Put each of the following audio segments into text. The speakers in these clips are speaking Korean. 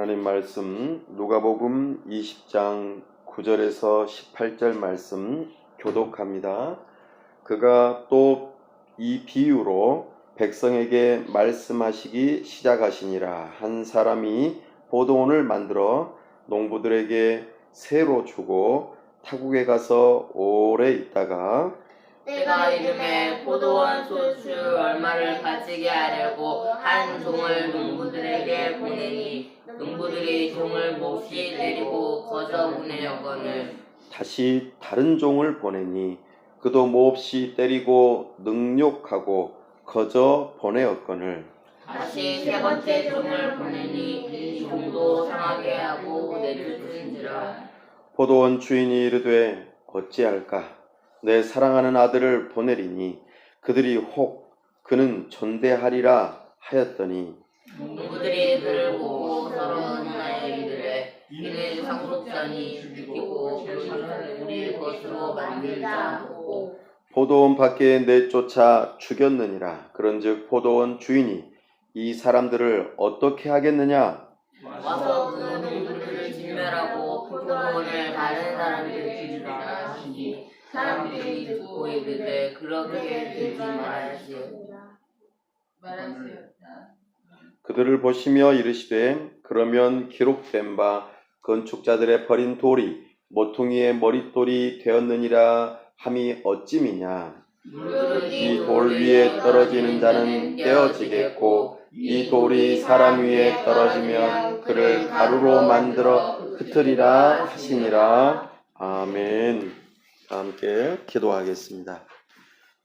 하나님 말씀 누가복음 20장 9절에서 18절 말씀 교독합니다. 그가 또 이 비유로 백성에게 말씀하시기 시작하시니라. 한 사람이 포도원을 만들어 농부들에게 새로 주고 타국에 가서 오래 있다가 때가 이름에 포도원 소출 얼마를 바치게 하려고 한 종을 농부들에게 보내니 농부들이 종을 몹시 때리고 거저 보내었거늘 다시 다른 종을 보내니 그도 몹시 때리고 능욕하고 거저 보내었거늘 다시 세 번째 종을 보내니 이 종도 상하게 하고 내쫓은지라. 포도원 주인이 이르되 어찌할까 내 사랑하는 아들을 보내리니 그들이 혹 그는 존대하리라 하였더니 농부들이 그를 보고 서로 논하여 이르되 이는 상속자니 죽이고 그것을 우리 것으로 만들자 하고 포도원 밖에 내쫓아 죽였느니라. 그런즉 포도원 주인이 이 사람들을 어떻게 하겠느냐 와서 그 농부들을 진멸하고 포도원을 다른 사람에게 주리라 하시니 사람들이 듣고 이르되 그렇게 되지 말아야지요. 그들을 보시며 이르시되 그러면 기록된 바 건축자들의 버린 돌이 모퉁이의 머릿돌이 되었느니라 함이 어찌미냐. 이 돌 위에 떨어지는 자는 깨어지겠고 이 돌이 사람 위에 떨어지면 그를 가루로 만들어 흩으리라 하시니라. 아멘. 함께 기도하겠습니다.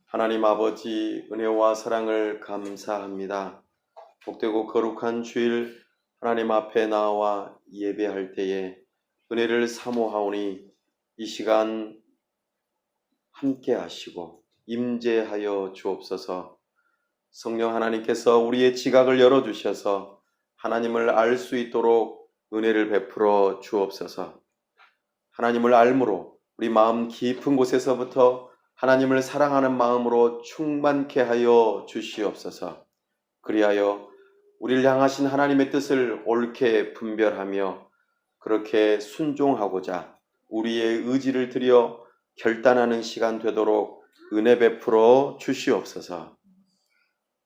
하나님 아버지 은혜와 사랑을 감사합니다. 복되고 거룩한 주일 하나님 앞에 나와 예배할 때에 은혜를 사모하오니 이 시간 함께 하시고 임재하여 주옵소서. 성령 하나님께서 우리의 지각을 열어주셔서 하나님을 알 수 있도록 은혜를 베풀어 주옵소서. 하나님을 알므로 우리 마음 깊은 곳에서부터 하나님을 사랑하는 마음으로 충만케 하여 주시옵소서. 그리하여 우리를 향하신 하나님의 뜻을 옳게 분별하며 그렇게 순종하고자 우리의 의지를 들여 결단하는 시간 되도록 은혜 베풀어 주시옵소서.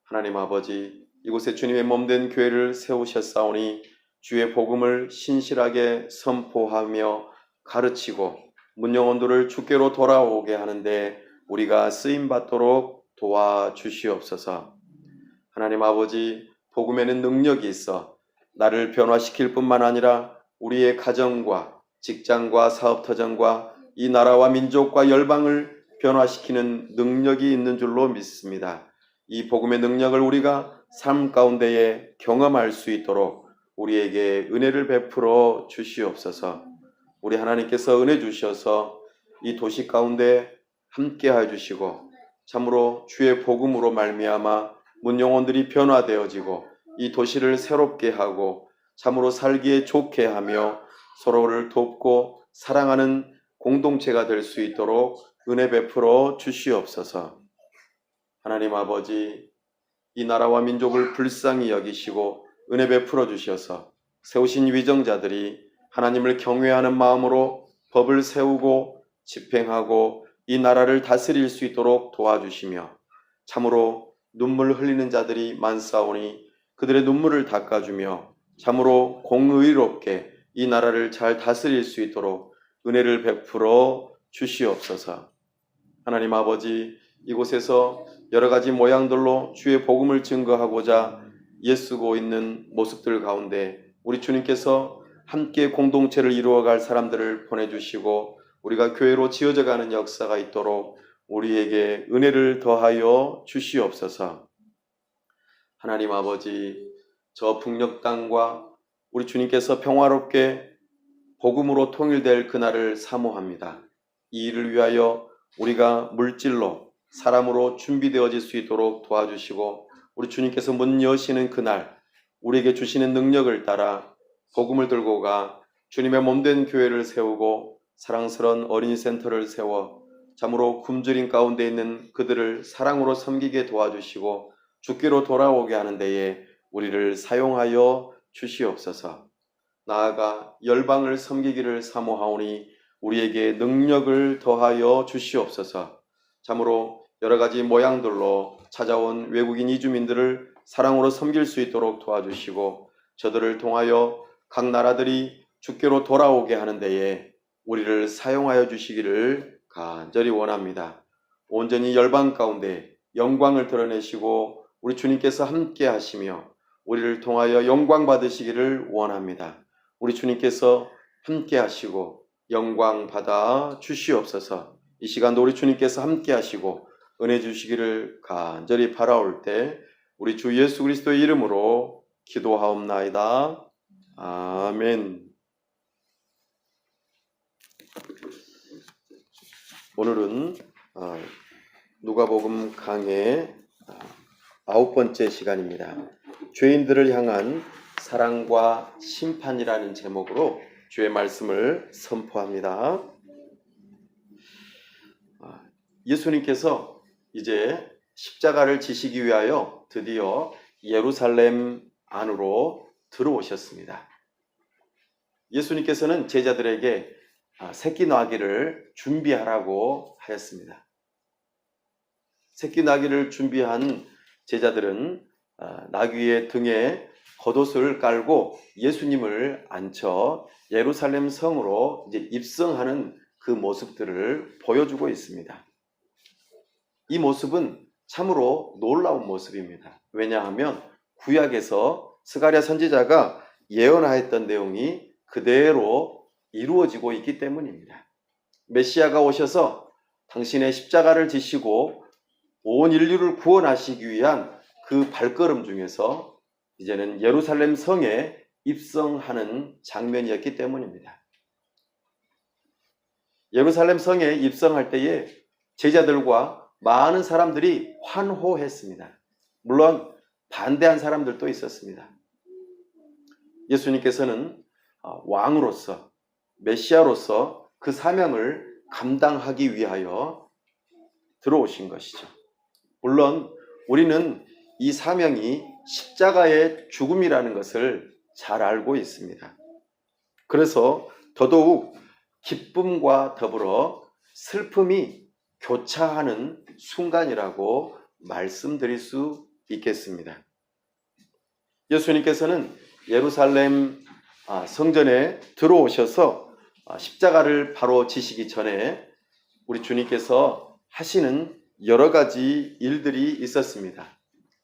하나님 아버지, 이곳에 주님의 몸된 교회를 세우셨사오니 주의 복음을 신실하게 선포하며 가르치고 문영혼들을 주께로 돌아오게 하는데 우리가 쓰임받도록 도와주시옵소서. 하나님 아버지, 복음에는 능력이 있어 나를 변화시킬 뿐만 아니라 우리의 가정과 직장과 사업터전과 이 나라와 민족과 열방을 변화시키는 능력이 있는 줄로 믿습니다. 이 복음의 능력을 우리가 삶 가운데에 경험할 수 있도록 우리에게 은혜를 베풀어 주시옵소서. 우리 하나님께서 은혜 주셔서 이 도시 가운데 함께 해주시고 참으로 주의 복음으로 말미암아 문영혼들이 변화되어지고 이 도시를 새롭게 하고 참으로 살기에 좋게 하며 서로를 돕고 사랑하는 공동체가 될 수 있도록 은혜 베풀어 주시옵소서. 하나님 아버지, 이 나라와 민족을 불쌍히 여기시고 은혜 베풀어 주셔서 세우신 위정자들이 하나님을 경외하는 마음으로 법을 세우고 집행하고 이 나라를 다스릴 수 있도록 도와주시며 참으로 눈물 흘리는 자들이 많사오니 그들의 눈물을 닦아주며 참으로 공의롭게 이 나라를 잘 다스릴 수 있도록 은혜를 베풀어 주시옵소서. 하나님 아버지, 이곳에서 여러 가지 모양들로 주의 복음을 증거하고자 애쓰고 있는 모습들 가운데 우리 주님께서 함께 공동체를 이루어갈 사람들을 보내주시고 우리가 교회로 지어져가는 역사가 있도록 우리에게 은혜를 더하여 주시옵소서. 하나님 아버지, 저 북녘 땅과 우리 주님께서 평화롭게 복음으로 통일될 그날을 사모합니다. 이 일을 위하여 우리가 물질로 사람으로 준비되어질 수 있도록 도와주시고 우리 주님께서 문 여시는 그날 우리에게 주시는 능력을 따라 복음을 들고 가 주님의 몸된 교회를 세우고 사랑스러운 어린이 센터를 세워 참으로 굶주림 가운데 있는 그들을 사랑으로 섬기게 도와주시고 주께로 돌아오게 하는 데에 우리를 사용하여 주시옵소서. 나아가 열방을 섬기기를 사모하오니 우리에게 능력을 더하여 주시옵소서. 참으로 여러 가지 모양들로 찾아온 외국인 이주민들을 사랑으로 섬길 수 있도록 도와주시고 저들을 통하여 각 나라들이 주께로 돌아오게 하는 데에 우리를 사용하여 주시기를 간절히 원합니다. 온전히 열방 가운데 영광을 드러내시고 우리 주님께서 함께 하시며 우리를 통하여 영광 받으시기를 원합니다. 우리 주님께서 함께 하시고 영광 받아 주시옵소서. 이 시간도 우리 주님께서 함께 하시고 은혜 주시기를 간절히 바라올 때 우리 주 예수 그리스도의 이름으로 기도하옵나이다. 아멘. 오늘은 누가복음 강의 9번째 시간입니다. 죄인들을 향한 사랑과 심판이라는 제목으로 주의 말씀을 선포합니다. 예수님께서 이제 십자가를 지시기 위하여 드디어 예루살렘 안으로 들어오셨습니다. 예수님께서는 제자들에게 새끼 나귀를 준비하라고 하였습니다. 새끼 나귀를 준비한 제자들은 나귀의 등에 겉옷을 깔고 예수님을 앉혀 예루살렘 성으로 이제 입성하는 그 모습들을 보여주고 있습니다. 이 모습은 참으로 놀라운 모습입니다. 왜냐하면 구약에서 스가랴 선지자가 예언하였던 내용이 그대로 이루어지고 있기 때문입니다. 메시아가 오셔서 당신의 십자가를 지시고 온 인류를 구원하시기 위한 그 발걸음 중에서 이제는 예루살렘 성에 입성하는 장면이었기 때문입니다. 예루살렘 성에 입성할 때에 제자들과 많은 사람들이 환호했습니다. 물론 반대한 사람들도 있었습니다. 예수님께서는 왕으로서 메시아로서 그 사명을 감당하기 위하여 들어오신 것이죠. 물론 우리는 이 사명이 십자가의 죽음이라는 것을 잘 알고 있습니다. 그래서 더더욱 기쁨과 더불어 슬픔이 교차하는 순간이라고 말씀드릴 수 있겠습니다. 예수님께서는 예루살렘 성전에 들어오셔서 십자가를 바로 지시기 전에 우리 주님께서 하시는 여러 가지 일들이 있었습니다.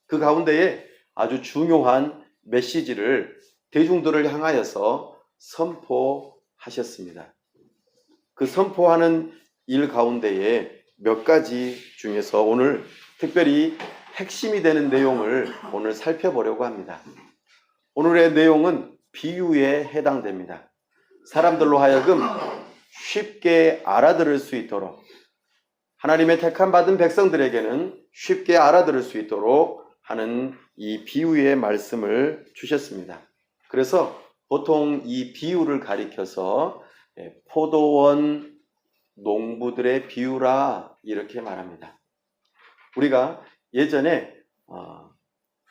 그 가운데에 아주 중요한 메시지를 대중들을 향하여서 선포하셨습니다. 그 선포하는 일 가운데에 몇 가지 중에서 오늘 특별히 핵심이 되는 내용을 오늘 살펴보려고 합니다. 오늘의 내용은 비유에 해당됩니다. 사람들로 하여금 쉽게 알아들을 수 있도록 하나님의 택함 받은 백성들에게는 쉽게 알아들을 수 있도록 하는 이 비유의 말씀을 주셨습니다. 그래서 보통 이 비유를 가리켜서 포도원 농부들의 비유라 이렇게 말합니다. 우리가 예전에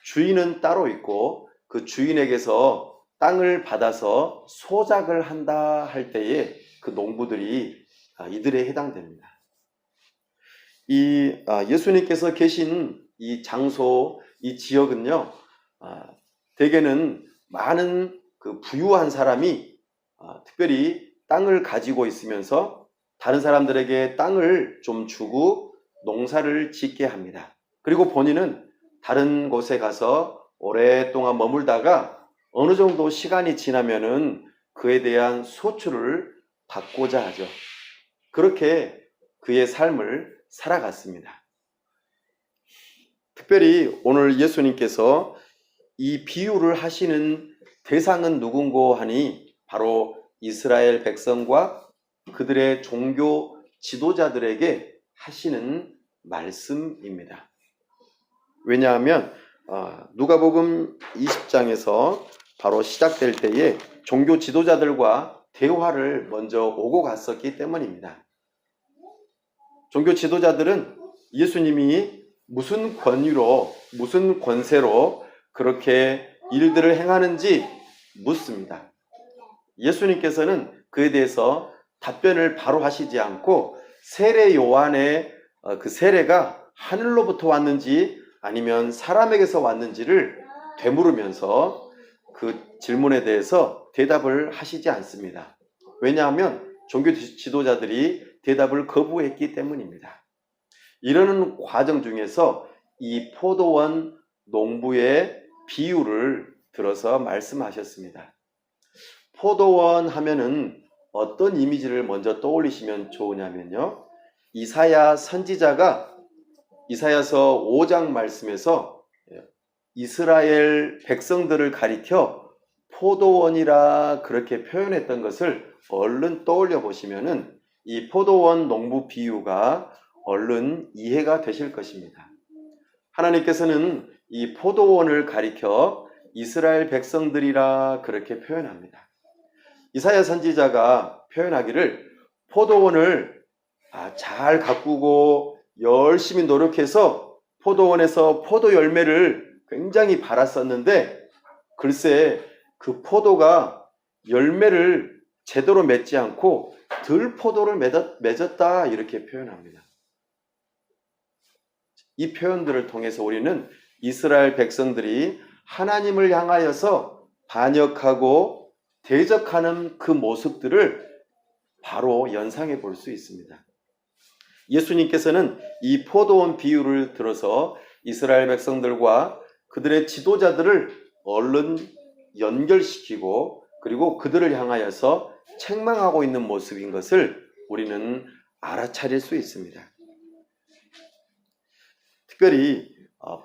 주인은 따로 있고 그 주인에게서 땅을 받아서 소작을 한다 할 때에 그 농부들이 이들에 해당됩니다. 이 예수님께서 계신 이 장소, 이 지역은요, 대개는 많은 그 부유한 사람이 특별히 땅을 가지고 있으면서 다른 사람들에게 땅을 좀 주고 농사를 짓게 합니다. 그리고 본인은 다른 곳에 가서 오랫동안 머물다가 어느 정도 시간이 지나면은 그에 대한 소출을 받고자 하죠. 그렇게 그의 삶을 살아갔습니다. 특별히 오늘 예수님께서 이 비유를 하시는 대상은 누군고 하니 바로 이스라엘 백성과 그들의 종교 지도자들에게 하시는 말씀입니다. 왜냐하면 누가복음 20장에서 바로 시작될 때에 종교 지도자들과 대화를 먼저 오고 갔었기 때문입니다. 종교 지도자들은 예수님이 무슨 권위로, 무슨 권세로 그렇게 일들을 행하는지 묻습니다. 예수님께서는 그에 대해서 답변을 바로 하시지 않고 세례 요한의 그 세례가 하늘로부터 왔는지 아니면 사람에게서 왔는지를 되물으면서 그 질문에 대해서 대답을 하시지 않습니다. 왜냐하면 종교 지도자들이 대답을 거부했기 때문입니다. 이러는 과정 중에서 이 포도원 농부의 비유를 들어서 말씀하셨습니다. 포도원 하면은 어떤 이미지를 먼저 떠올리시면 좋으냐면요. 이사야 선지자가 이사야서 5장 말씀에서 이스라엘 백성들을 가리켜 포도원이라 그렇게 표현했던 것을 얼른 떠올려 보시면은 이 포도원 농부 비유가 얼른 이해가 되실 것입니다. 하나님께서는 이 포도원을 가리켜 이스라엘 백성들이라 그렇게 표현합니다. 이사야 선지자가 표현하기를 포도원을 잘 가꾸고 열심히 노력해서 포도원에서 포도 열매를 굉장히 발았었는데 글쎄 그 포도가 열매를 제대로 맺지 않고 들포도를 맺었다 이렇게 표현합니다. 이 표현들을 통해서 우리는 이스라엘 백성들이 하나님을 향하여서 반역하고 대적하는 그 모습들을 바로 연상해 볼 수 있습니다. 예수님께서는 이 포도원 비유를 들어서 이스라엘 백성들과 그들의 지도자들을 얼른 연결시키고 그리고 그들을 향하여서 책망하고 있는 모습인 것을 우리는 알아차릴 수 있습니다. 특별히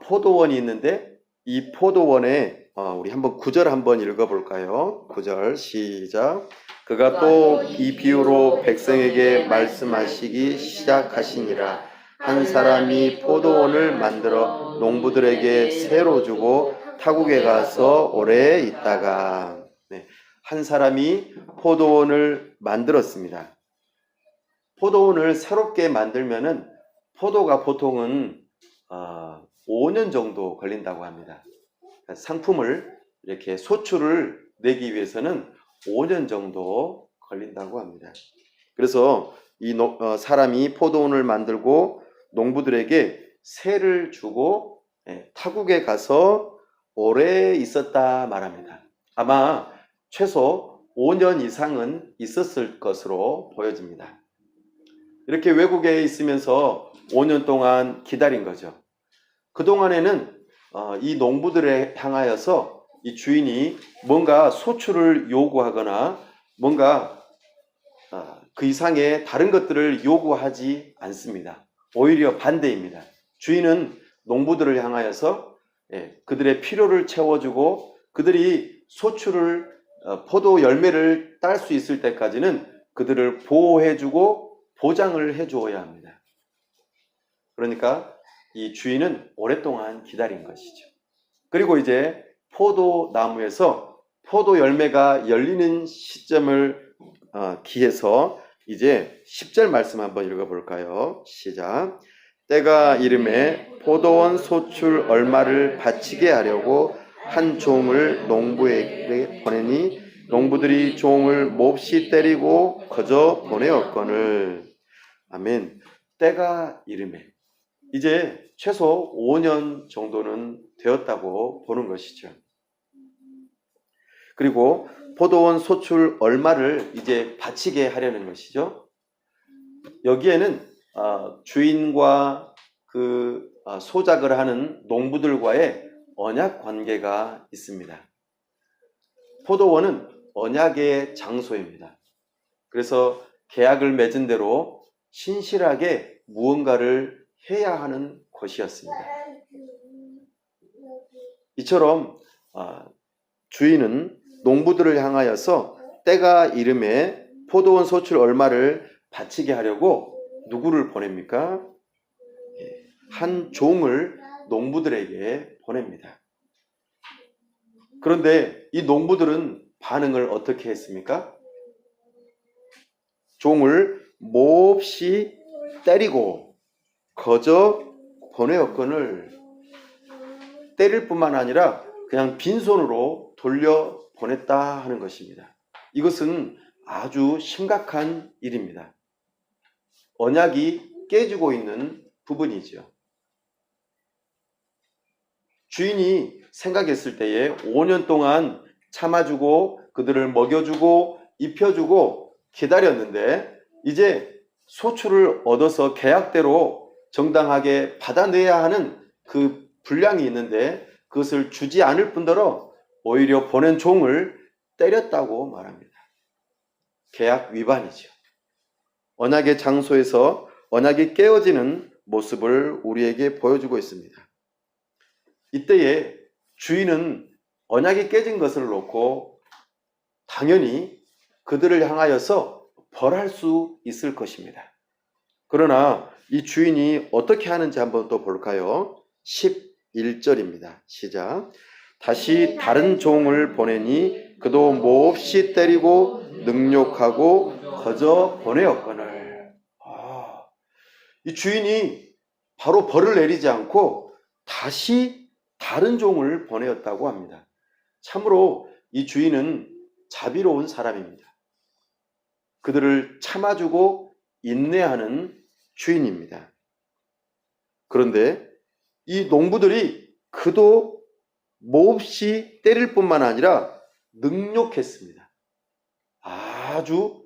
포도원이 있는데 이 포도원에 우리 한번 9절 한번 읽어볼까요? 9절 시작. 그가 또 이 비유로 백성에게 말씀하시기 시작하시니라. 한 사람이 포도원을 만들어 농부들에게 새로 주고 타국에 가서 오래 있다가 한 사람이 포도원을 만들었습니다. 포도원을 새롭게 만들면은 포도가 보통은 5년 정도 걸린다고 합니다. 상품을 이렇게 소출을 내기 위해서는 5년 정도 걸린다고 합니다. 그래서 이 사람이 포도원을 만들고 농부들에게 세를 주고 타국에 가서 오래 있었다 말합니다. 아마 최소 5년 이상은 있었을 것으로 보여집니다. 이렇게 외국에 있으면서 5년 동안 기다린 거죠. 그동안에는 이 농부들에 향하여서 이 주인이 뭔가 소출을 요구하거나 뭔가 그 이상의 다른 것들을 요구하지 않습니다. 오히려 반대입니다. 주인은 농부들을 향하여서 그들의 필요를 채워주고 그들이 소출을 포도 열매를 딸 수 있을 때까지는 그들을 보호해주고 보장을 해주어야 합니다. 그러니까 이 주인은 오랫동안 기다린 것이죠. 그리고 이제 포도나무에서 포도 열매가 열리는 시점을 기해서 이제 10절 말씀 한번 읽어볼까요? 시작. 때가 이름에 포도원 소출 얼마를 바치게 하려고 한 종을 농부에게 보내니 농부들이 종을 몹시 때리고 거저 보내었거늘. 아멘. 때가 이름에 이제 최소 5년 정도는 되었다고 보는 것이죠. 그리고 포도원 소출 얼마를 이제 바치게 하려는 것이죠. 여기에는 주인과 그 소작을 하는 농부들과의 언약 관계가 있습니다. 포도원은 언약의 장소입니다. 그래서 계약을 맺은 대로 신실하게 무언가를 해야 하는 곳이었습니다. 이처럼 주인은 농부들을 향하여서 때가 이름에 포도원 소출 얼마를 바치게 하려고 누구를 보냅니까? 한 종을 농부들에게 보냅니다. 그런데 이 농부들은 반응을 어떻게 했습니까? 종을 몹시 때리고 거저 보내었거늘. 때릴 뿐만 아니라 그냥 빈손으로 돌려 보냈다 하는 것입니다. 이것은 아주 심각한 일입니다. 언약이 깨지고 있는 부분이죠. 주인이 생각했을 때에 5년 동안 참아주고 그들을 먹여주고 입혀주고 기다렸는데 이제 소출을 얻어서 계약대로 정당하게 받아내야 하는 그 분량이 있는데 그것을 주지 않을 뿐더러 오히려 보낸 종을 때렸다고 말합니다. 계약 위반이죠. 언약의 장소에서 언약이 깨어지는 모습을 우리에게 보여주고 있습니다. 이때에 주인은 언약이 깨진 것을 놓고 당연히 그들을 향하여서 벌할 수 있을 것입니다. 그러나 이 주인이 어떻게 하는지 한번 또 볼까요? 11절입니다. 시작. 다시 다른 종을 보내니 그도 몹시 때리고 능욕하고 거저 보내었거늘. 이 주인이 바로 벌을 내리지 않고 다시 다른 종을 보내었다고 합니다. 참으로 이 주인은 자비로운 사람입니다. 그들을 참아주고 인내하는 주인입니다. 그런데 이 농부들이 그도 몹시 때릴 뿐만 아니라 능욕했습니다. 아주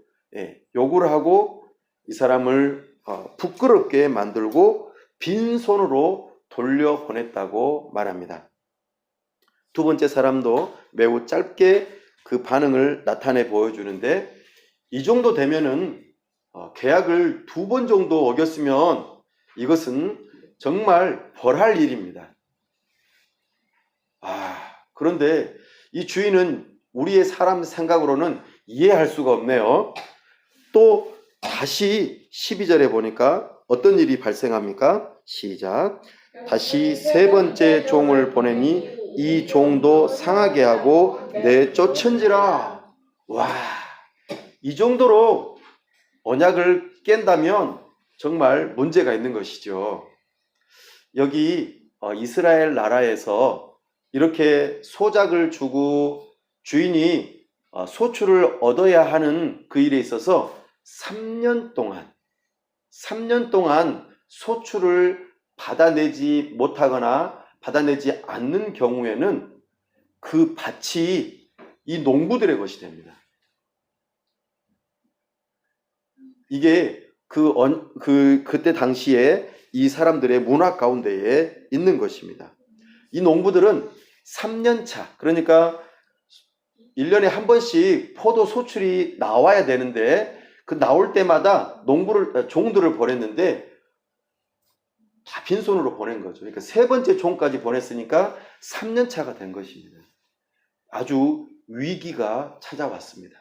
욕을 하고 이 사람을 부끄럽게 만들고 빈손으로 돌려보냈다고 말합니다. 두 번째 사람도 매우 짧게 그 반응을 나타내 보여주는데 이 정도 되면은 계약을 2번 정도 어겼으면 이것은 정말 벌할 일입니다. 그런데 이 주인은 우리의 사람 생각으로는 이해할 수가 없네요. 또 다시 12절에 보니까 어떤 일이 발생합니까? 시작. 다시 3번째 종을 보내니 이 종도 상하게 하고 내쫓은지라. 와, 이 정도로 언약을 깬다면 정말 문제가 있는 것이죠. 여기 이스라엘 나라에서 이렇게 소작을 주고 주인이 소출을 얻어야 하는 그 일에 있어서 3년 동안 소출을 받아내지 못하거나 받아내지 않는 경우에는 그 밭이 이 농부들의 것이 됩니다. 이게 그때 당시에 이 사람들의 문화 가운데에 있는 것입니다. 이 농부들은 3년차, 그러니까 1년에 한 번씩 포도 소출이 나와야 되는데 그 나올 때마다 종들을 보냈는데 다 빈손으로 보낸 거죠. 그러니까 3번째 종까지 보냈으니까 3년차가 된 것입니다. 아주 위기가 찾아왔습니다.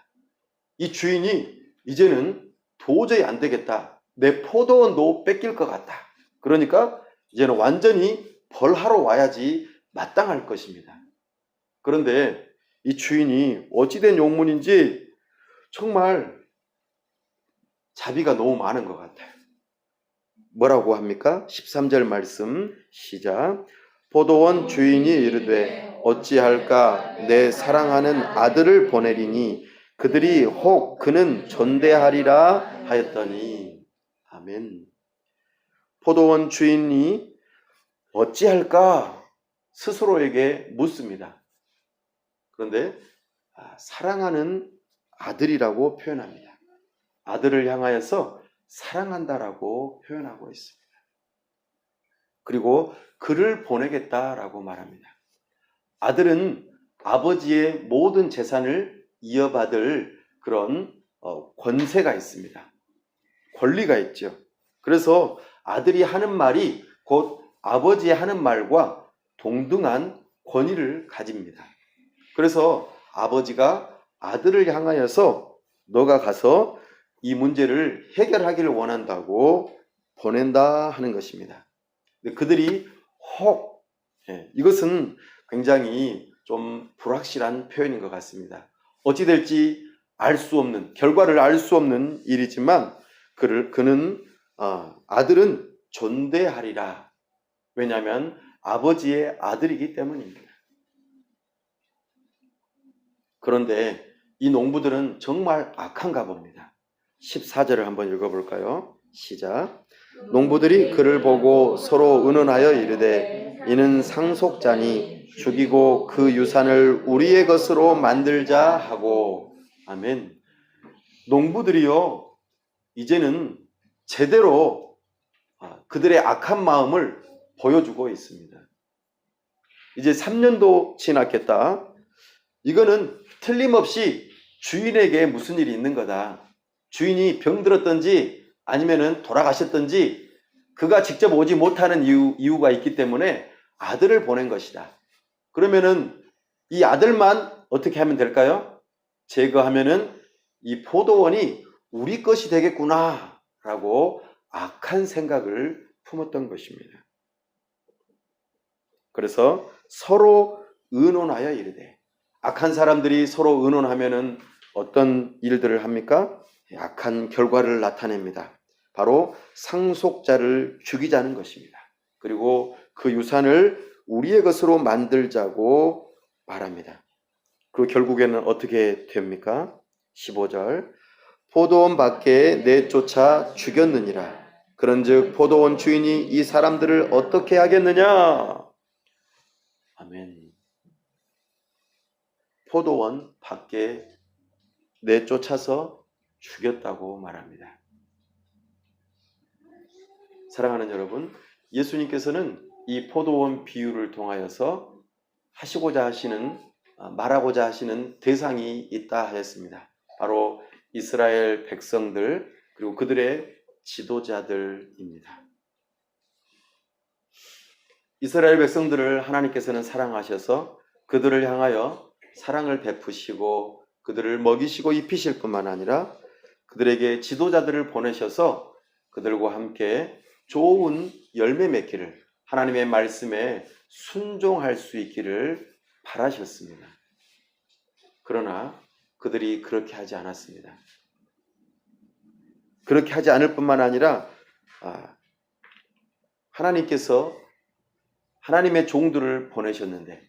이 주인이 이제는 도저히 안 되겠다. 내 포도원도 뺏길 것 같다. 그러니까 이제는 완전히 벌하러 와야지 마땅할 것입니다. 그런데 이 주인이 어찌된 용문인지 정말 자비가 너무 많은 것 같아요. 뭐라고 합니까? 13절 말씀 시작. 포도원 주인이 이르되 어찌할까 내 사랑하는 아들을 보내리니 그들이 혹 그는 존대하리라 하였더니. 아멘. 포도원 주인이 어찌할까 스스로에게 묻습니다. 그런데 사랑하는 아들이라고 표현합니다. 아들을 향하여서 사랑한다라고 표현하고 있습니다. 그리고 그를 보내겠다라고 말합니다. 아들은 아버지의 모든 재산을 이어받을 그런 권세가 있습니다. 권리가 있죠. 그래서 아들이 하는 말이 곧 아버지의 하는 말과 동등한 권위를 가집니다. 그래서 아버지가 아들을 향하여서 너가 가서 이 문제를 해결하기를 원한다고 보낸다 하는 것입니다. 그들이 혹, 이것은 굉장히 좀 불확실한 표현인 것 같습니다. 어찌 될지 알 수 없는, 결과를 알 수 없는 일이지만 그는 아들은 존대하리라. 왜냐하면 아버지의 아들이기 때문입니다. 그런데 이 농부들은 정말 악한가 봅니다. 14절을 한번 읽어볼까요? 시작. 농부들이 그를 보고 서로 의논하여 이르되 이는 상속자니 죽이고 그 유산을 우리의 것으로 만들자 하고. 아멘. 농부들이요, 이제는 제대로 그들의 악한 마음을 보여주고 있습니다. 이제 3년도 지났겠다. 이거는 틀림없이 주인에게 무슨 일이 있는 거다. 주인이 병들었든지 아니면은 돌아가셨든지 그가 직접 오지 못하는 이유가 있기 때문에 아들을 보낸 것이다. 그러면은 이 아들만 어떻게 하면 될까요? 제거하면은 이 포도원이 우리 것이 되겠구나 라고 악한 생각을 품었던 것입니다. 그래서 서로 의논하여 이르되, 악한 사람들이 서로 의논하면은 어떤 일들을 합니까? 악한 결과를 나타냅니다. 바로 상속자를 죽이자는 것입니다. 그리고 그 유산을 우리의 것으로 만들자고 말합니다. 그 결국에는 어떻게 됩니까? 15절. 포도원 밖에 내쫓아 죽였느니라. 그런즉 포도원 주인이 이 사람들을 어떻게 하겠느냐? 아멘. 포도원 밖에 내쫓아서 죽였다고 말합니다. 사랑하는 여러분, 예수님께서는 이 포도원 비유를 통하여서 말하고자 하시는 대상이 있다 하였습니다. 바로 이스라엘 백성들, 그리고 그들의 지도자들입니다. 이스라엘 백성들을 하나님께서는 사랑하셔서 그들을 향하여 사랑을 베푸시고 그들을 먹이시고 입히실 뿐만 아니라 그들에게 지도자들을 보내셔서 그들과 함께 좋은 열매 맺기를, 하나님의 말씀에 순종할 수 있기를 바라셨습니다. 그러나 그들이 그렇게 하지 않았습니다. 그렇게 하지 않을 뿐만 아니라 하나님께서 하나님의 종들을 보내셨는데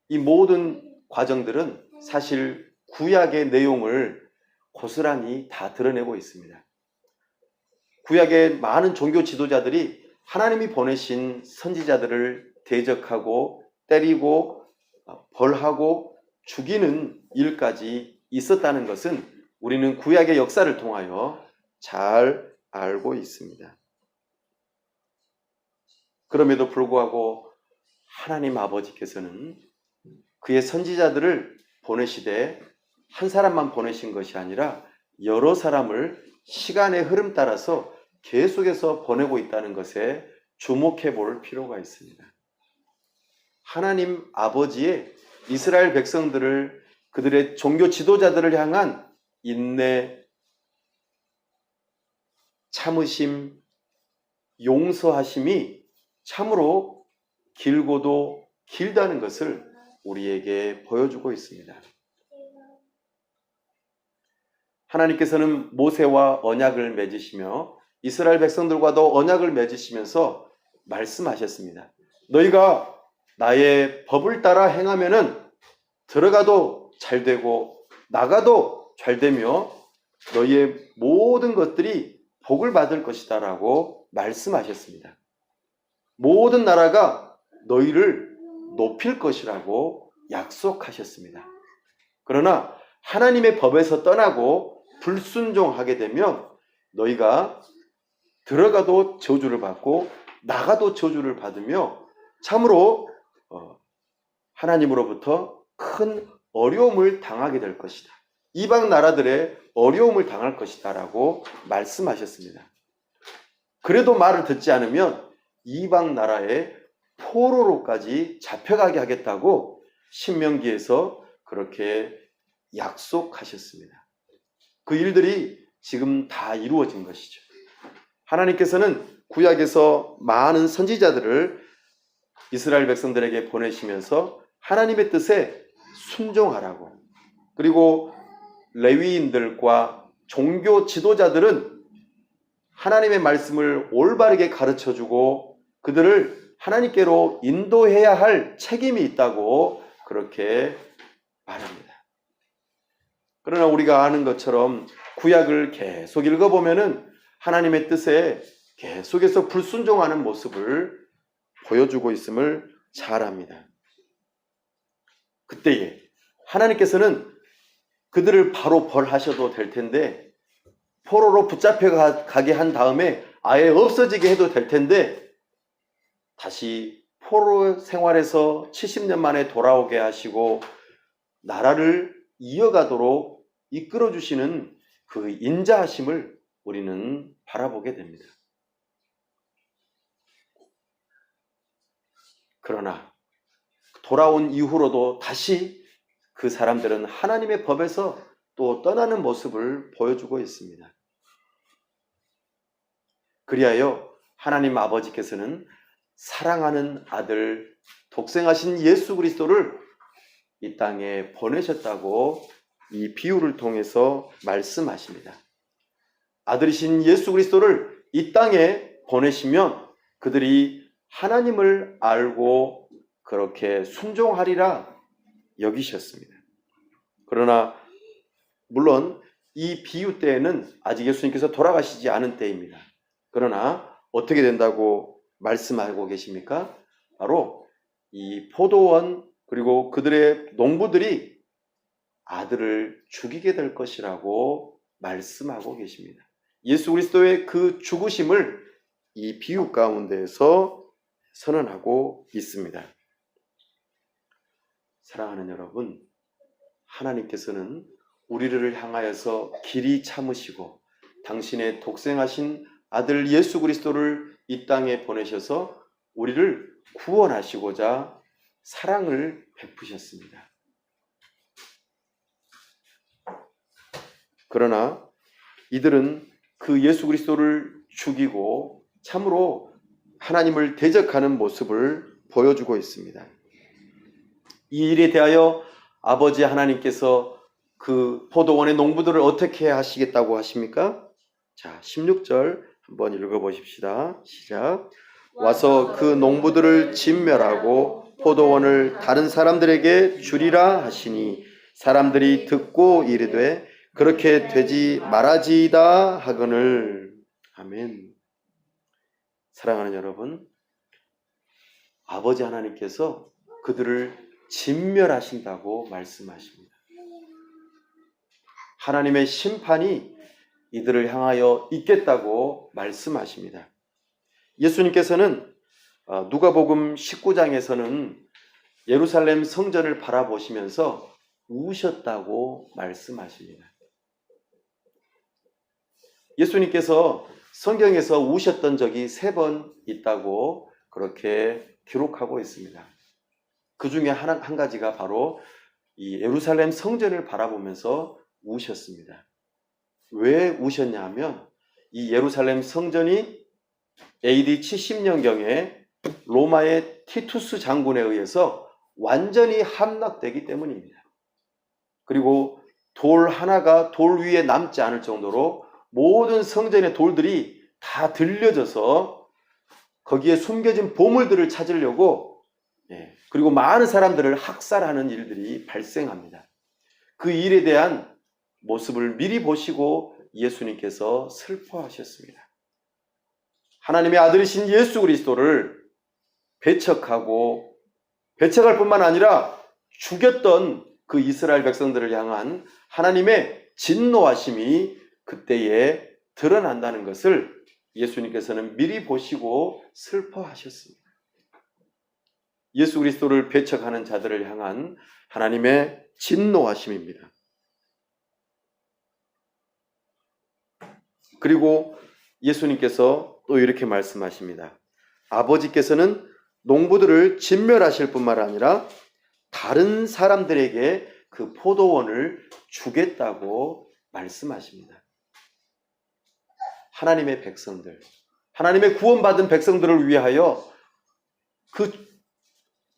이 모든 과정들은 사실 구약의 내용을 고스란히 다 드러내고 있습니다. 구약의 많은 종교 지도자들이 하나님이 보내신 선지자들을 대적하고 때리고 벌하고 죽이는 일까지 있었다는 것은 우리는 구약의 역사를 통하여 잘 알고 있습니다. 그럼에도 불구하고 하나님 아버지께서는 그의 선지자들을 보내시되 한 사람만 보내신 것이 아니라 여러 사람을 시간의 흐름 따라서 계속해서 보내고 있다는 것에 주목해 볼 필요가 있습니다. 하나님 아버지의 이스라엘 백성들을, 그들의 종교 지도자들을 향한 인내, 참으심, 용서하심이 참으로 길고도 길다는 것을 우리에게 보여주고 있습니다. 하나님께서는 모세와 언약을 맺으시며 이스라엘 백성들과도 언약을 맺으시면서 말씀하셨습니다. 너희가 나의 법을 따라 행하면은 들어가도 잘 되고 나가도 잘 되며 너희의 모든 것들이 복을 받을 것이다 라고 말씀하셨습니다. 모든 나라가 너희를 높일 것이라고 약속하셨습니다. 그러나 하나님의 법에서 떠나고 불순종하게 되면 너희가 들어가도 저주를 받고 나가도 저주를 받으며 참으로 하나님으로부터 큰 어려움을 당하게 될 것이다. 이방 나라들의 어려움을 당할 것이다 라고 말씀하셨습니다. 그래도 말을 듣지 않으면 이방 나라의 포로로까지 잡혀가게 하겠다고 신명기에서 그렇게 약속하셨습니다. 그 일들이 지금 다 이루어진 것이죠. 하나님께서는 구약에서 많은 선지자들을 이스라엘 백성들에게 보내시면서 하나님의 뜻에 순종하라고, 그리고 레위인들과 종교 지도자들은 하나님의 말씀을 올바르게 가르쳐주고 그들을 하나님께로 인도해야 할 책임이 있다고 그렇게 말합니다. 그러나 우리가 아는 것처럼 구약을 계속 읽어보면은 하나님의 뜻에 계속해서 불순종하는 모습을 보여주고 있음을 잘 압니다. 그때에 하나님께서는 그들을 바로 벌하셔도 될 텐데, 포로로 붙잡혀 가게 한 다음에 아예 없어지게 해도 될 텐데, 다시 포로 생활에서 70년 만에 돌아오게 하시고 나라를 이어가도록 이끌어 주시는 그 인자하심을 우리는 바라보게 됩니다. 그러나 돌아온 이후로도 다시 그 사람들은 하나님의 법에서 또 떠나는 모습을 보여주고 있습니다. 그리하여 하나님 아버지께서는 사랑하는 아들, 독생하신 예수 그리스도를 이 땅에 보내셨다고 이 비유를 통해서 말씀하십니다. 아들이신 예수 그리스도를 이 땅에 보내시면 그들이 하나님을 알고 그렇게 순종하리라 여기셨습니다. 그러나 물론 이 비유 때에는 아직 예수님께서 돌아가시지 않은 때입니다. 그러나 어떻게 된다고 말씀하고 계십니까? 바로 이 포도원 그리고 그들의 농부들이 아들을 죽이게 될 것이라고 말씀하고 계십니다. 예수 그리스도의 그 죽으심을 이 비유 가운데에서 선언하고 있습니다. 사랑하는 여러분, 하나님께서는 우리를 향하여서 길이 참으시고 당신의 독생하신 아들 예수 그리스도를 이 땅에 보내셔서 우리를 구원하시고자 사랑을 베푸셨습니다. 그러나 이들은 그 예수 그리스도를 죽이고 참으로 하나님을 대적하는 모습을 보여주고 있습니다. 이 일에 대하여 아버지 하나님께서 그 포도원의 농부들을 어떻게 하시겠다고 하십니까? 자, 16절 한번 읽어보십시다. 시작. 와서 그 농부들을 진멸하고 포도원을 다른 사람들에게 주리라 하시니 사람들이 듣고 이르되 그렇게 되지 말아지이다 하거늘. 아멘. 사랑하는 여러분, 아버지 하나님께서 그들을 진멸하신다고 말씀하십니다. 하나님의 심판이 이들을 향하여 있겠다고 말씀하십니다. 예수님께서는 누가복음 19장에서는 예루살렘 성전을 바라보시면서 우셨다고 말씀하십니다. 예수님께서 성경에서 우셨던 적이 3번 있다고 그렇게 기록하고 있습니다. 그 중에 한 가지가 바로 이 예루살렘 성전을 바라보면서 우셨습니다. 왜 우셨냐 하면 이 예루살렘 성전이 AD 70년경에 로마의 티투스 장군에 의해서 완전히 함락되기 때문입니다. 그리고 돌 하나가 돌 위에 남지 않을 정도로 모든 성전의 돌들이 다 들려져서 거기에 숨겨진 보물들을 찾으려고 그리고 많은 사람들을 학살하는 일들이 발생합니다. 그 일에 대한 모습을 미리 보시고 예수님께서 슬퍼하셨습니다. 하나님의 아들이신 예수 그리스도를 배척할 뿐만 아니라 죽였던 그 이스라엘 백성들을 향한 하나님의 진노하심이 그때에 드러난다는 것을 예수님께서는 미리 보시고 슬퍼하셨습니다. 예수 그리스도를 배척하는 자들을 향한 하나님의 진노하심입니다. 그리고 예수님께서 또 이렇게 말씀하십니다. 아버지께서는 농부들을 진멸하실 뿐만 아니라 다른 사람들에게 그 포도원을 주겠다고 말씀하십니다. 하나님의 백성들, 하나님의 구원받은 백성들을 위하여 그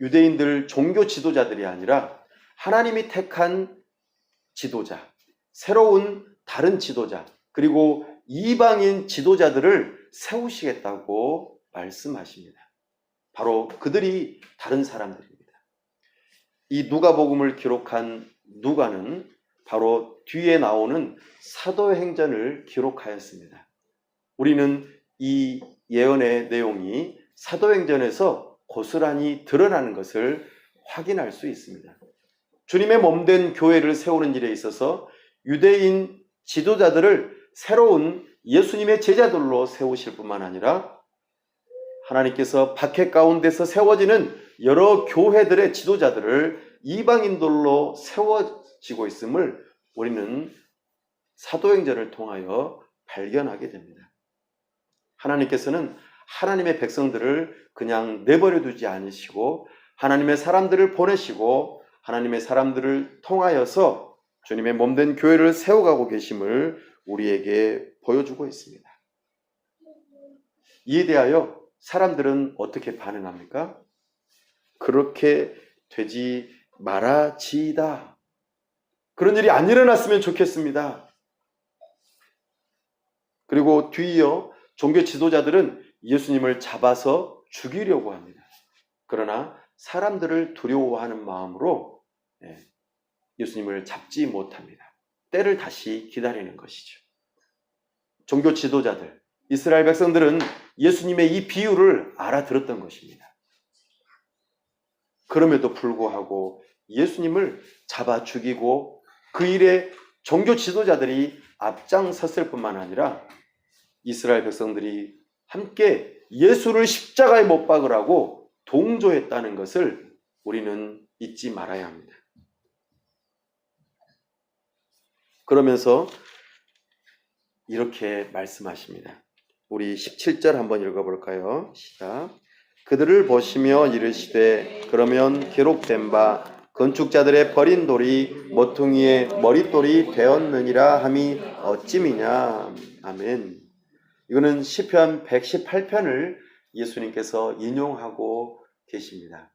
유대인들 종교 지도자들이 아니라 하나님이 택한 지도자, 새로운 다른 지도자, 그리고 이방인 지도자들을 세우시겠다고 말씀하십니다. 바로 그들이 다른 사람들입니다. 이 누가복음을 기록한 누가는 바로 뒤에 나오는 사도행전을 기록하였습니다. 우리는 이 예언의 내용이 사도행전에서 고스란히 드러나는 것을 확인할 수 있습니다. 주님의 몸된 교회를 세우는 일에 있어서 유대인 지도자들을 새로운 예수님의 제자들로 세우실 뿐만 아니라 하나님께서 박해 가운데서 세워지는 여러 교회들의 지도자들을 이방인들로 세워지고 있음을 우리는 사도행전을 통하여 발견하게 됩니다. 하나님께서는 하나님의 백성들을 그냥 내버려 두지 않으시고 하나님의 사람들을 보내시고 하나님의 사람들을 통하여서 주님의 몸된 교회를 세워가고 계심을 우리에게 보여주고 있습니다. 이에 대하여 사람들은 어떻게 반응합니까? 그렇게 되지 말아지이다. 그런 일이 안 일어났으면 좋겠습니다. 그리고 뒤이어 종교 지도자들은 예수님을 잡아서 죽이려고 합니다. 그러나 사람들을 두려워하는 마음으로 예수님을 잡지 못합니다. 때를 다시 기다리는 것이죠. 종교 지도자들, 이스라엘 백성들은 예수님의 이 비유를 알아들었던 것입니다. 그럼에도 불구하고 예수님을 잡아 죽이고 그 일에 종교 지도자들이 앞장섰을 뿐만 아니라 이스라엘 백성들이 함께 예수를 십자가에 못 박으라고 동조했다는 것을 우리는 잊지 말아야 합니다. 그러면서 이렇게 말씀하십니다. 우리 17절 한번 읽어볼까요? 시작. 그들을 보시며 이르시되 그러면 기록된 바 건축자들의 버린 돌이 모퉁이의 머릿돌이 되었느니라 함이 어찌미냐. 아멘. 이거는 시편 118편을 예수님께서 인용하고 계십니다.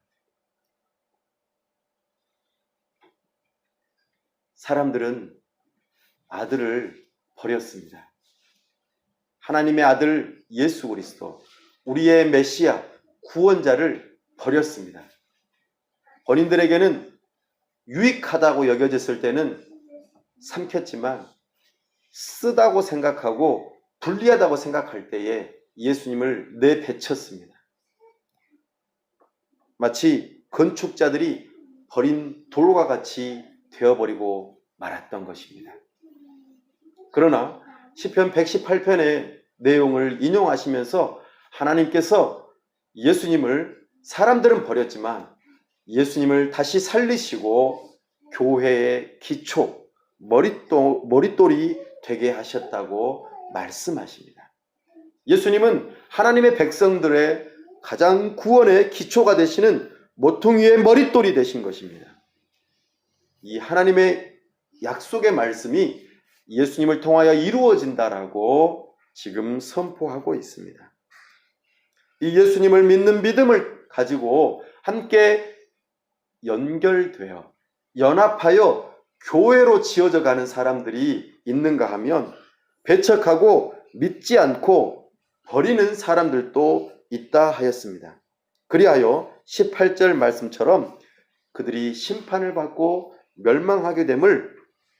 사람들은 아들을 버렸습니다. 하나님의 아들 예수 그리스도, 우리의 메시아, 구원자를 버렸습니다. 본인들에게는 유익하다고 여겨졌을 때는 삼켰지만 쓰다고 생각하고 불리하다고 생각할 때에 예수님을 내배쳤습니다. 마치 건축자들이 버린 돌과 같이 되어버리고 말았던 것입니다. 그러나 시편 118편의 내용을 인용하시면서 하나님께서 예수님을 사람들은 버렸지만 예수님을 다시 살리시고 교회의 기초, 머릿돌이 되게 하셨다고 말씀하십니다. 예수님은 하나님의 백성들의 가장 구원의 기초가 되시는 모퉁이의 머릿돌이 되신 것입니다. 이 하나님의 약속의 말씀이 예수님을 통하여 이루어진다라고 지금 선포하고 있습니다. 이 예수님을 믿는 믿음을 가지고 함께 연결되어 연합하여 교회로 지어져 가는 사람들이 있는가 하면 배척하고 믿지 않고 버리는 사람들도 있다 하였습니다. 그리하여 18절 말씀처럼 그들이 심판을 받고 멸망하게 됨을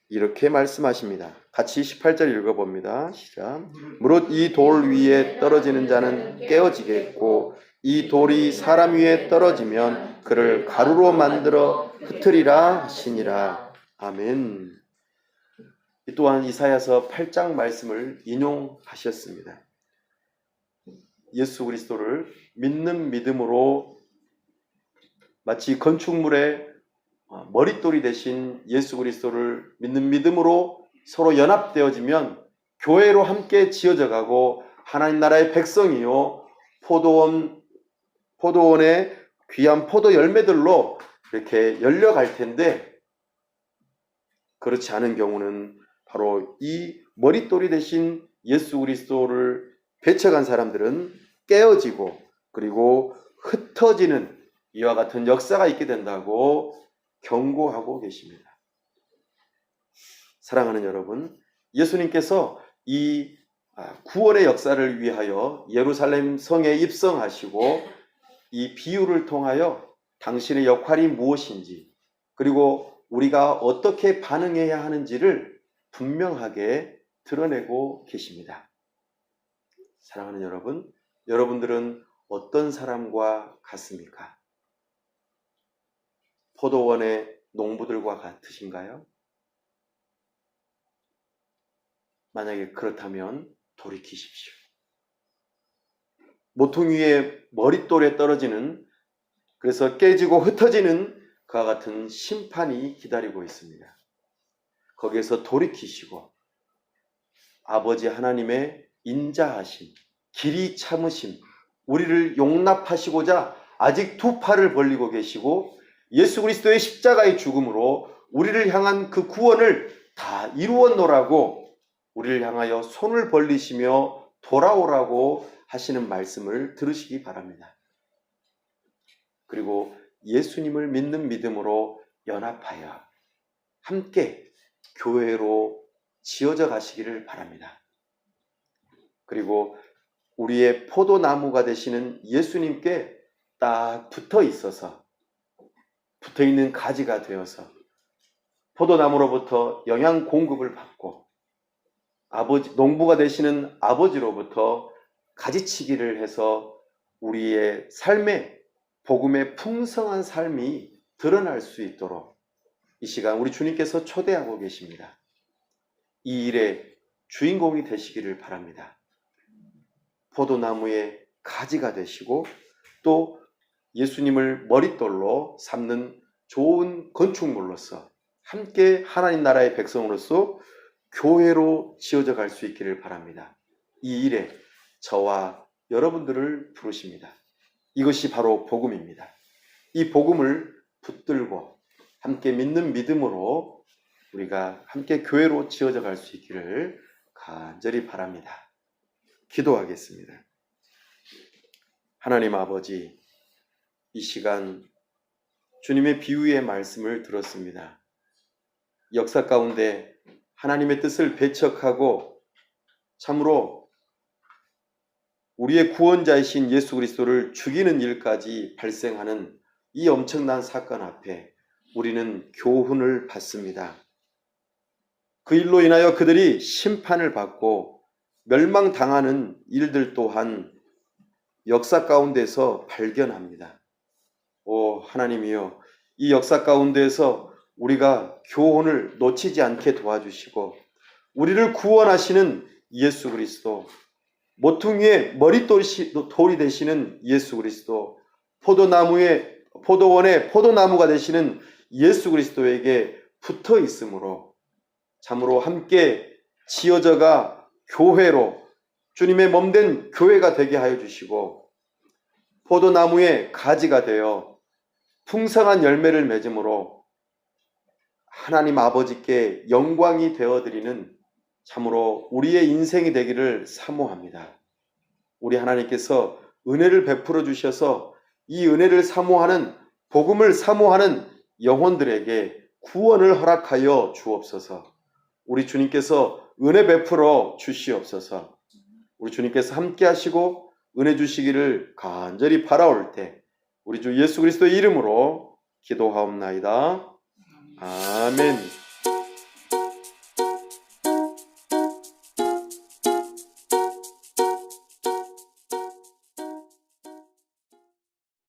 이렇게 말씀하십니다. 같이 18절 읽어봅니다. 시작. 무릇 이 돌 위에 떨어지는 자는 깨어지겠고 이 돌이 사람 위에 떨어지면 그를 가루로 만들어 흩으리라 하시니라. 아멘. 이 또한 이사야서 8장 말씀을 인용하셨습니다. 예수 그리스도를 믿는 믿음으로 마치 건축물의 머릿돌이 되신 예수 그리스도를 믿는 믿음으로 서로 연합되어지면 교회로 함께 지어져 가고 하나님 나라의 백성이요 포도원의 귀한 포도 열매들로 이렇게 열려갈 텐데 그렇지 않은 경우는 바로 이 머릿돌이 되신 예수 그리스도를 배척한 사람들은 깨어지고 그리고 흩어지는 이와 같은 역사가 있게 된다고 경고하고 계십니다. 사랑하는 여러분, 예수님께서 이 구원의 역사를 위하여 예루살렘 성에 입성하시고 이 비유를 통하여 당신의 역할이 무엇인지 그리고 우리가 어떻게 반응해야 하는지를 분명하게 드러내고 계십니다. 사랑하는 여러분, 여러분들은 어떤 사람과 같습니까? 포도원의 농부들과 같으신가요? 만약에 그렇다면 돌이키십시오. 모퉁이의 머릿돌에 떨어지는, 그래서 깨지고 흩어지는 그와 같은 심판이 기다리고 있습니다. 거기에서 돌이키시고 아버지 하나님의 인자하심, 길이 참으심, 우리를 용납하시고자 아직 두 팔을 벌리고 계시고 예수 그리스도의 십자가의 죽음으로 우리를 향한 그 구원을 다 이루었노라고 우리를 향하여 손을 벌리시며 돌아오라고 하시는 말씀을 들으시기 바랍니다. 그리고 예수님을 믿는 믿음으로 연합하여 함께 교회로 지어져 가시기를 바랍니다. 그리고 우리의 포도나무가 되시는 예수님께 딱 붙어 있어서, 붙어 있는 가지가 되어서 포도나무로부터 영양 공급을 받고 아버지, 농부가 되시는 아버지로부터 가지치기를 해서 우리의 삶에 복음의 풍성한 삶이 드러날 수 있도록 이 시간 우리 주님께서 초대하고 계십니다. 이 일의 주인공이 되시기를 바랍니다. 포도나무의 가지가 되시고 또 예수님을 머릿돌로 삼는 좋은 건축물로서 함께 하나님 나라의 백성으로서 교회로 지어져 갈 수 있기를 바랍니다. 이 일에 저와 여러분들을 부르십니다. 이것이 바로 복음입니다. 이 복음을 붙들고 함께 믿는 믿음으로 우리가 함께 교회로 지어져 갈 수 있기를 간절히 바랍니다. 기도하겠습니다. 하나님 아버지, 이 시간 주님의 비유의 말씀을 들었습니다. 역사 가운데 하나님의 뜻을 배척하고 참으로 우리의 구원자이신 예수 그리스도를 죽이는 일까지 발생하는 이 엄청난 사건 앞에 우리는 교훈을 받습니다. 그 일로 인하여 그들이 심판을 받고 멸망당하는 일들 또한 역사 가운데서 발견합니다. 오 하나님이여, 이 역사 가운데에서 우리가 교훈을 놓치지 않게 도와주시고 우리를 구원하시는 예수 그리스도, 모퉁이의 머릿돌이 되시는 예수 그리스도, 포도원의 포도나무가 되시는 예수 그리스도에게 붙어 있으므로 참으로 함께 지어져가 교회로 주님의 몸된 교회가 되게 하여 주시고 포도나무의 가지가 되어 풍성한 열매를 맺음으로 하나님 아버지께 영광이 되어드리는 참으로 우리의 인생이 되기를 사모합니다. 우리 하나님께서 은혜를 베풀어 주셔서 이 은혜를 사모하는, 복음을 사모하는 영혼들에게 구원을 허락하여 주옵소서. 우리 주님께서 은혜 베풀어 주시옵소서. 우리 주님께서 함께 하시고 은혜 주시기를 간절히 바라올 때 우리 주 예수 그리스도의 이름으로 기도하옵나이다. 아멘.